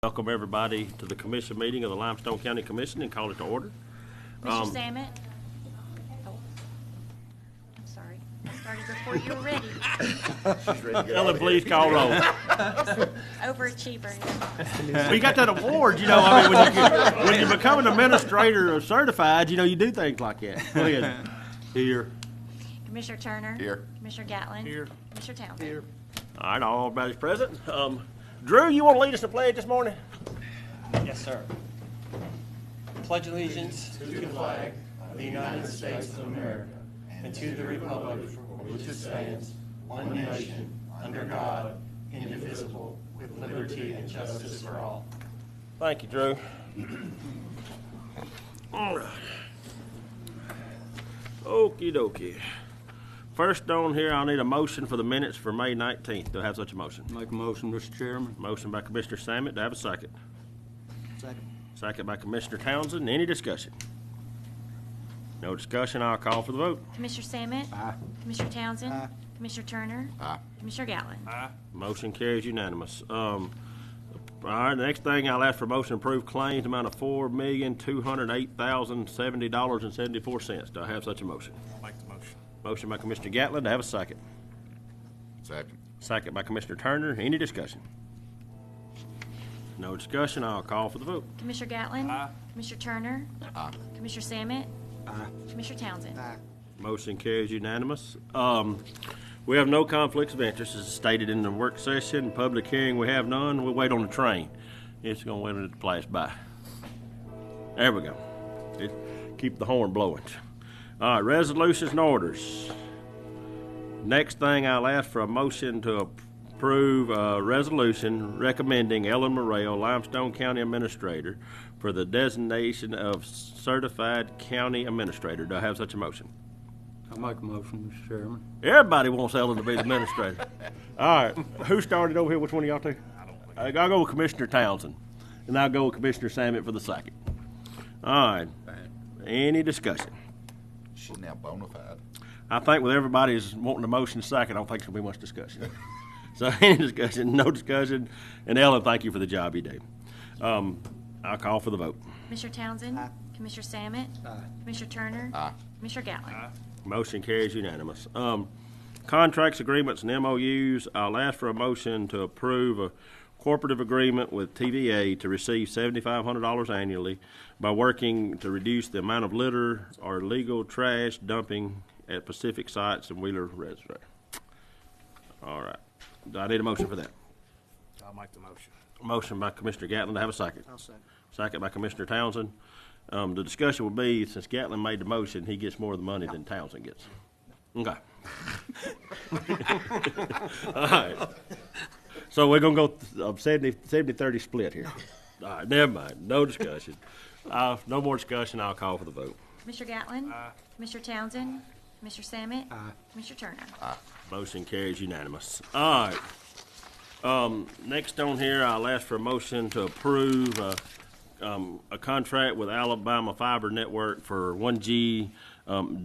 Welcome everybody to the commission meeting of the Limestone County Commission and call it to order. Mr. Samet? Oh, I'm sorry. I started before you were ready. Ellen, please call roll. Overachiever. Well, you got that award, I mean, when you become an administrator or certified, you do things like that. Go ahead. Here. Commissioner Turner? Here. Commissioner Gatlin? Here. Commissioner Townsend? Here. All right, all everybody's present. Drew, you want to lead us to pledge this morning? Yes, sir. Pledge allegiance to the flag of the United States of America and to the republic for which it stands, one nation, under God, indivisible, with liberty and justice for all. Thank you, Drew. All right. Okie dokie. First on here, I'll need a motion for the minutes for May 19th. Do I have such a motion? Make a motion, Mr. Chairman. Motion by Commissioner Samet. Do I have a second? Second. Second by Commissioner Townsend. Any discussion? No discussion. I'll call for the vote. Commissioner Samet? Aye. Commissioner Townsend? Aye. Commissioner Turner? Aye. Commissioner Gatlin? Motion carries unanimous. All right, the next thing I'll ask for motion to approve claims amount of $4,208,070.74. Do I have such a motion? Make the motion. Motion by Commissioner Gatlin. Do I have a second? Second. Second by Commissioner Turner. Any discussion? No discussion. I'll call for the vote. Commissioner Gatlin? Aye. Commissioner Turner? Aye. Commissioner Samet? Aye. Commissioner Townsend? Aye. Motion carries unanimous. We have no conflicts of interest as stated in the work session. Public hearing, we have none. We'll wait on the train. It's going to wait until it flies by. There we go. Keep the horn blowing. All right, resolutions and orders. Next thing, I'll ask for a motion to approve a resolution recommending Ellen Morrell, Limestone County Administrator, for the designation of Certified County Administrator. Do I have such a motion? I make a motion, Mr. Chairman. Everybody wants Ellen to be the administrator. All right, who started over here? Which one of y'all two? I'll go with Commissioner Townsend, and I'll go with Commissioner Samet for the second. All right, any discussion? She's now bona fide. I think with everybody's wanting a motion second, I don't think there'll be much discussion. So any discussion? No discussion. And Ellen, thank you for the job you do. I'll call for the vote. Commissioner Townsend? Aye. Commissioner Samet? Aye. Commissioner Turner? Aye. Commissioner Gatlin? Motion carries unanimous. Contracts, agreements, and MOUs. I'll ask for a motion to approve a cooperative agreement with TVA to receive $7,500 annually by working to reduce the amount of litter or illegal trash dumping at Pacific sites and Wheeler Reservoir. All right. Do I need a motion for that? I'll make the motion. Motion by Commissioner Gatlin. To have a second? I'll second. Second by Commissioner Townsend. The discussion will be, since Gatlin made the motion, he gets more of the money than Townsend gets. Okay. All right. So we're going to go 70-30 split here. All right, never mind. No discussion. No more discussion. I'll call for the vote. Commissioner Gatlin? Aye. Commissioner Townsend? Commissioner Samet? Aye. Commissioner Turner? Motion carries unanimous. All right. Next on here, I'll ask for a motion to approve a contract with Alabama Fiber Network for 1G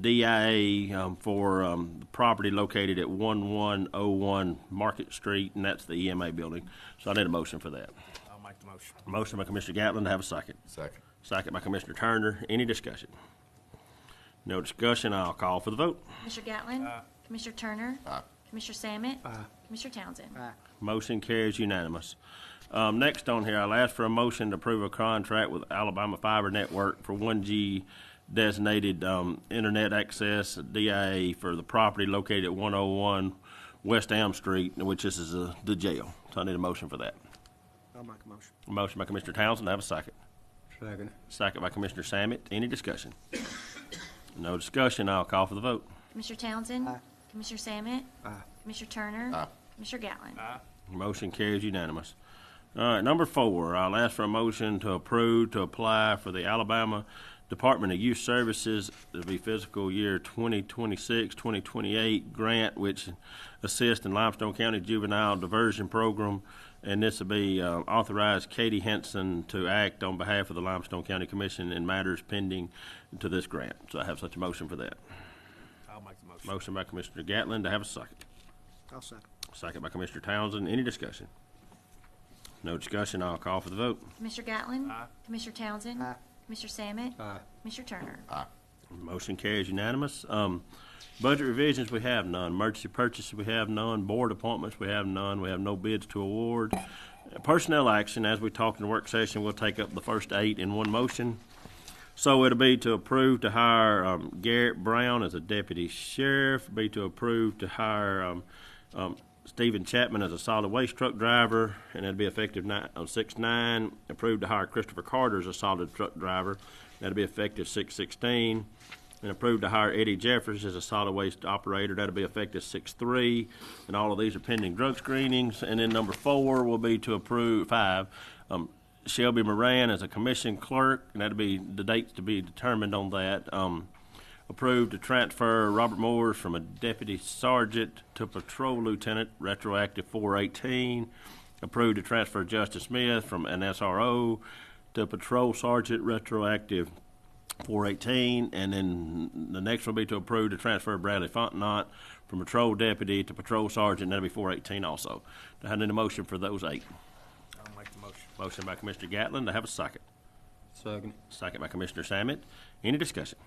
DIA for the property located at 1101 Market Street, and that's the EMA building. So I need a motion for that. I'll make the motion. Motion by Commissioner Gatlin. To have a second. Second. Second by Commissioner Turner. Any discussion? No discussion. I'll call for the vote. Commissioner Gatlin? Commissioner Turner? Aye. Commissioner Samet? Aye. Commissioner Townsend? Aye. Motion carries unanimous. Next on here, I'll ask for a motion to approve a contract with Alabama Fiber Network for 1G designated internet access DIA for the property located at 101 West Elm Street, which this is the jail. So I need a motion for that. I'll make a motion. Motion by Commissioner Townsend. I have a second. Second. Second by Commissioner Samet. Any discussion? No discussion. I'll call for the vote. Commissioner Townsend? Aye. Commissioner Samet? Aye. Commissioner Turner? Aye. Commissioner Gatlin? Motion carries unanimous. All right, number 4, I'll ask for a motion to approve to apply for the Alabama Department of Youth Services to be fiscal year 2026-2028 grant, which assists in Limestone County Juvenile Diversion Program, and this will be authorized Katie Henson to act on behalf of the Limestone County Commission in matters pending to this grant. So I have such a motion for that. I'll make the motion. Motion by Commissioner Gatlin. To have a second. I'll second. Second by Commissioner Townsend. Any discussion? No discussion, I'll call for the vote. Commissioner Gatlin? Aye. Commissioner Townsend? Aye. Commissioner Sammet? Aye. Commissioner Turner? Motion carries unanimous. Budget revisions, we have none. Emergency purchases, we have none. Board appointments, we have none. We have no bids to award. Personnel action, as we talked in the work session, we'll take up the first 8 in one motion. So it'll be to approve to hire Garrett Brown as a deputy sheriff, be to approve to hire Stephen Chapman as a solid waste truck driver, and that'll be effective on 6/9. Approved to hire Christopher Carter as a solid truck driver, that'll be effective 6/16. And approved to hire Eddie Jeffers as a solid waste operator, that'll be effective 6/3. And all of these are pending drug screenings. And then number 4 will be to approve 5. Shelby Moran as a commission clerk, and that'll be the dates to be determined on that. Approved to transfer Robert Moores from a deputy sergeant to patrol lieutenant, retroactive 4/18. Approved to transfer Justin Smith from an SRO to patrol sergeant, retroactive 4/18. And then the next will be to approve to transfer Bradley Fontenot from patrol deputy to patrol sergeant, that'll be 4/18 also. Do I have any motion for those 8? I'll make the motion. Motion by Commissioner Gatlin, to have a second. Second. Second by Commissioner Sammet. Any discussion?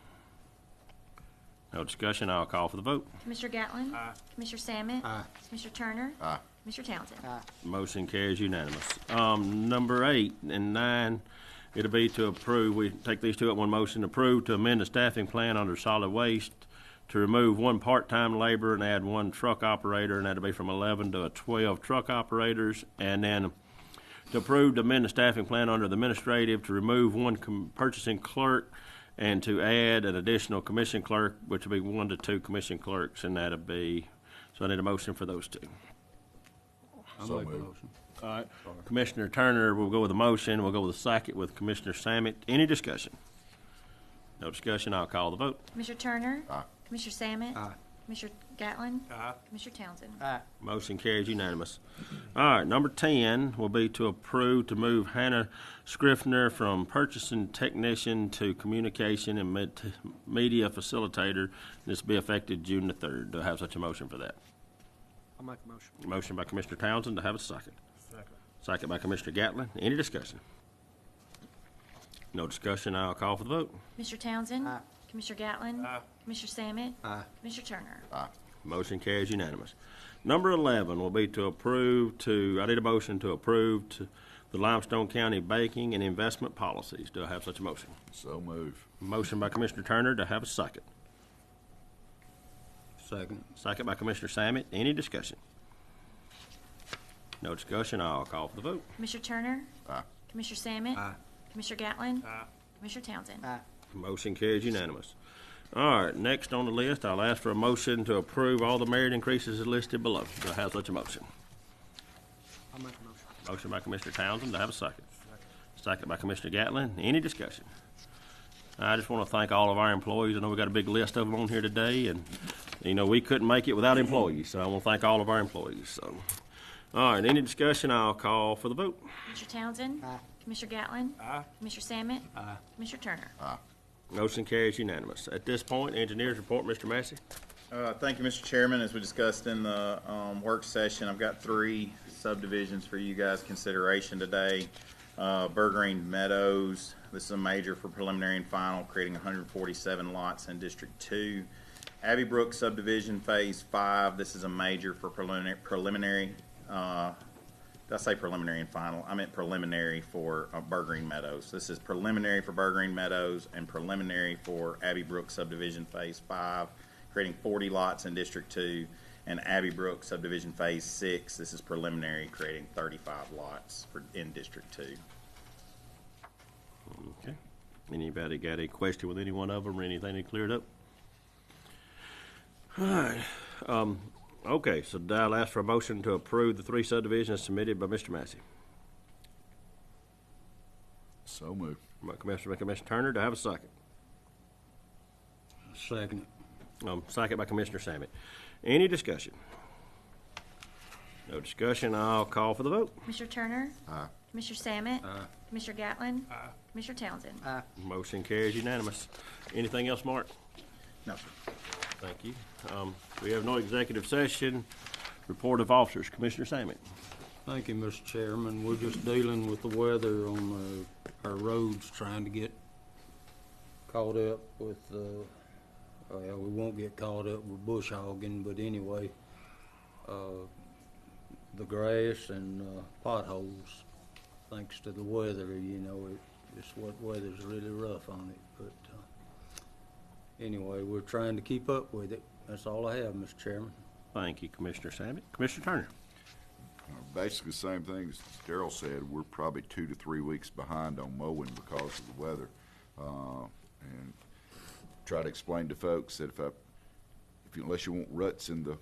No discussion, I'll call for the vote. Commissioner Gatlin? Aye. Commissioner Sammet? Aye. Commissioner Turner? Aye. Commissioner Townsend? Aye. Motion carries unanimous. Number 8 and 9, it'll be to approve, we take these two at one motion, approve to amend the staffing plan under solid waste to remove 1 part-time laborer and add 1 truck operator, and that'll be from 11 to 12 truck operators. And then to approve to amend the staffing plan under the administrative to remove 1 purchasing clerk and to add an additional commission clerk, which will be 1 to 2 commission clerks, and that'll be, so I need a motion for those 2. I'll So make the moved. motion. All right. Commissioner Turner will go with a motion. We'll go with a second with Commissioner Sammet. Any discussion? No discussion. I'll call the vote. Commissioner Turner? Aye. Commissioner Sammet? Aye. Commissioner Gatlin? Aye. Commissioner Townsend? Aye. Motion carries unanimous. All right. Number 10 will be to approve to move Hannah Scriffner from purchasing technician to communication and media facilitator. This will be effective June the 3rd. Do I have such a motion for that? I'll make the motion. Motion by Commissioner Townsend. To have a second. Second. Second by Commissioner Gatlin. Any discussion? No discussion. I'll call for the vote. Commissioner Townsend? Aye. Commissioner Gatlin? Aye. Commissioner Sammet? Aye. Commissioner Turner? Motion carries unanimous. Number 11 will be to approve to, I need a motion to approve to the Limestone County banking and investment policies. Do I have such a motion? So move. Motion by Commissioner Turner. To have a second. Second. Second by Commissioner Sammet. Any discussion? No discussion. I'll call for the vote. Commissioner Turner? Aye. Commissioner Sammet? Aye. Commissioner Gatlin? Aye. Commissioner Townsend? Aye. Motion carries unanimous. All right, next on the list, I'll ask for a motion to approve all the merit increases as listed below. Do I have such a motion? I'll make the motion. Motion by Commissioner Townsend. To have a second. Second by Commissioner Gatlin. Any discussion? I just want to thank all of our employees. I know we got a big list of them on here today, and, you know, we couldn't make it without employees, so I want to thank all of our employees. So, all right, any discussion, I'll call for the vote. Commissioner Townsend? Aye. Commissioner Gatlin? Aye. Commissioner Sammet? Aye. Commissioner Turner? Motion carries unanimous. At this point, engineers report, Mr. Massey. Thank you, Mr. Chairman. As we discussed in the work session, I've got 3 subdivisions for you guys' consideration today. Burgreen Meadows, this is a major for preliminary and final, creating 147 lots in District 2. Abbey Brook subdivision, Phase 5, this is a major for preliminary. Did I say preliminary and final? I meant preliminary for Burgreen Meadows. This is preliminary for Burgreen Meadows and preliminary for Abbey Brook subdivision Phase 5, creating 40 lots in District 2. And Abbey Brook subdivision Phase 6, this is preliminary, creating 35 lots in District 2. Okay. Anybody got a question with any one of them or anything they cleared up? All right. Okay, so I'll ask for a motion to approve the 3 subdivisions submitted by Mr. Massey. So move. By Commissioner Turner. To have a second. Second. Second by Commissioner Sammet. Any discussion? No discussion. I'll call for the vote. Commissioner Turner? Aye. Commissioner Sammet? Aye. Commissioner Gatlin? Aye. Commissioner Townsend? Aye. Motion carries unanimous. Anything else, Mark? No, sir. Thank you. We have no executive session. Report of officers. Commissioner Sammet. Thank you, Mr. Chairman. We're just dealing with the weather on our roads, trying to get caught up with, well, we won't get caught up with bush hogging, but anyway, the grass and potholes, thanks to the weather, you know, it's what weather's really rough on it. But anyway, we're trying to keep up with it. That's all I have, Mr. Chairman. Thank you, Commissioner Samet. Commissioner Turner. Basically, the same thing as Darrell said. We're probably 2 to 3 weeks behind on mowing because of the weather. And try to explain to folks that unless you want ruts in the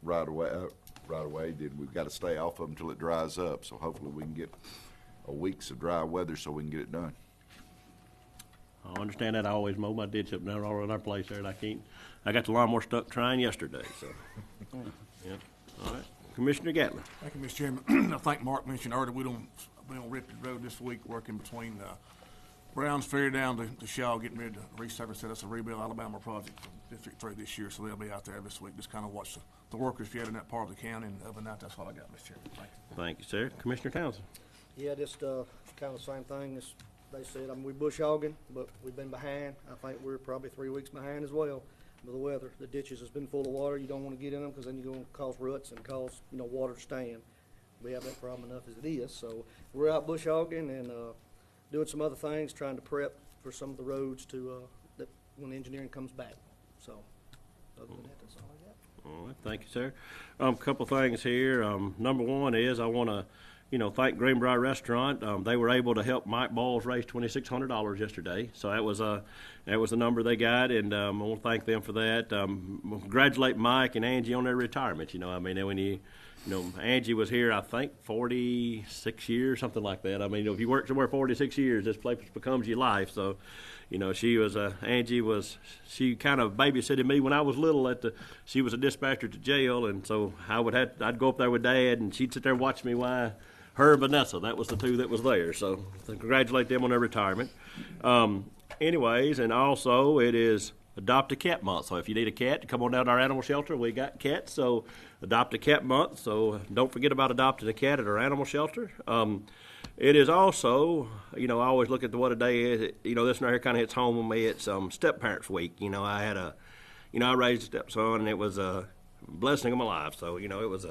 right away, then we've got to stay off of them until it dries up. So hopefully we can get a weeks of dry weather so we can get it done. I understand that. I always mow my ditch up down all around our place there, and I got the lawnmower stuck trying yesterday, so. Yep. All right. Commissioner Gatlin. Thank you, Mr. Chairman. I think Mark mentioned earlier, we'll be on Richard Road this week, working between Browns Ferry down to Shaw, getting ready to resurface that. That's a Rebuild Alabama project for District 3 this year, so they'll be out there this week. Just kind of watch the workers if you had in that part of the county, and other than that, that's all I got, Mr. Chairman. Thank you. Thank you, sir. Commissioner Townsend. Yeah, just kind of the same thing as they said. I mean, we bush hogging, but we've been behind. I think we're probably 3 weeks behind as well with the weather. The ditches has been full of water. You don't want to get in them because then you're going to cause ruts and cause, you know, water to stand. We have that problem enough as it is. So we're out bush hogging and doing some other things, trying to prep for some of the roads to that when engineering comes back. So other than that, that's all I got. All right. Thank you, sir. A couple things here. Number one is I want to, thank Greenbrier Restaurant. They were able to help Mike Balls raise $2,600 yesterday. So that was the number they got, and I want to thank them for that. Congratulate Mike and Angie on their retirement. When Angie was here, I think 46 years, something like that. I mean, if you work somewhere 46 years, this place becomes your life. So, she kind of babysitted me when I was little. She was a dispatcher to jail, and so I'd go up there with Dad, and she'd sit there and watch me while her and Vanessa, that was the two that was there. So congratulate them on their retirement. Anyways, and also it is Adopt a Cat Month. So if you need a cat, come on down to our animal shelter. We got cats, so Adopt a Cat Month. So don't forget about adopting a cat at our animal shelter. It is also, I always look at what a day is. This right here kind of hits home with me. It's Step Parents Week. I raised a stepson, and it was a blessing of my life. So, it was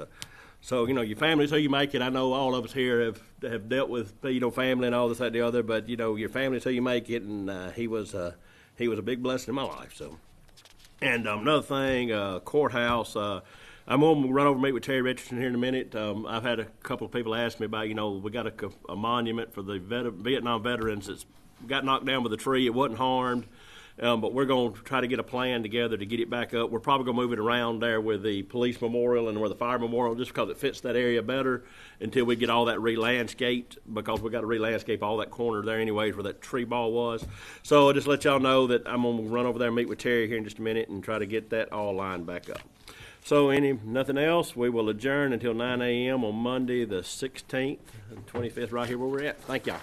your family's who you make it. I know all of us here have dealt with, family and all this, that, and the other, but, your family's who you make it, and he was a big blessing in my life. So, and another thing, courthouse, I'm going to run over and meet with Terry Richardson here in a minute. I've had a couple of people ask me about, we got a monument for the Vietnam veterans that's got knocked down with a tree. It wasn't harmed. But we're going to try to get a plan together to get it back up. We're probably going to move it around there with the police memorial and where the fire memorial, just because it fits that area better until we get all that re-landscaped, because we got to re-landscape all that corner there anyways where that tree ball was. So I'll just let y'all know that I'm going to run over there and meet with Terry here in just a minute and try to get that all lined back up. So nothing else, we will adjourn until 9 a.m. on Monday the 16th and 25th right here where we're at. Thank y'all.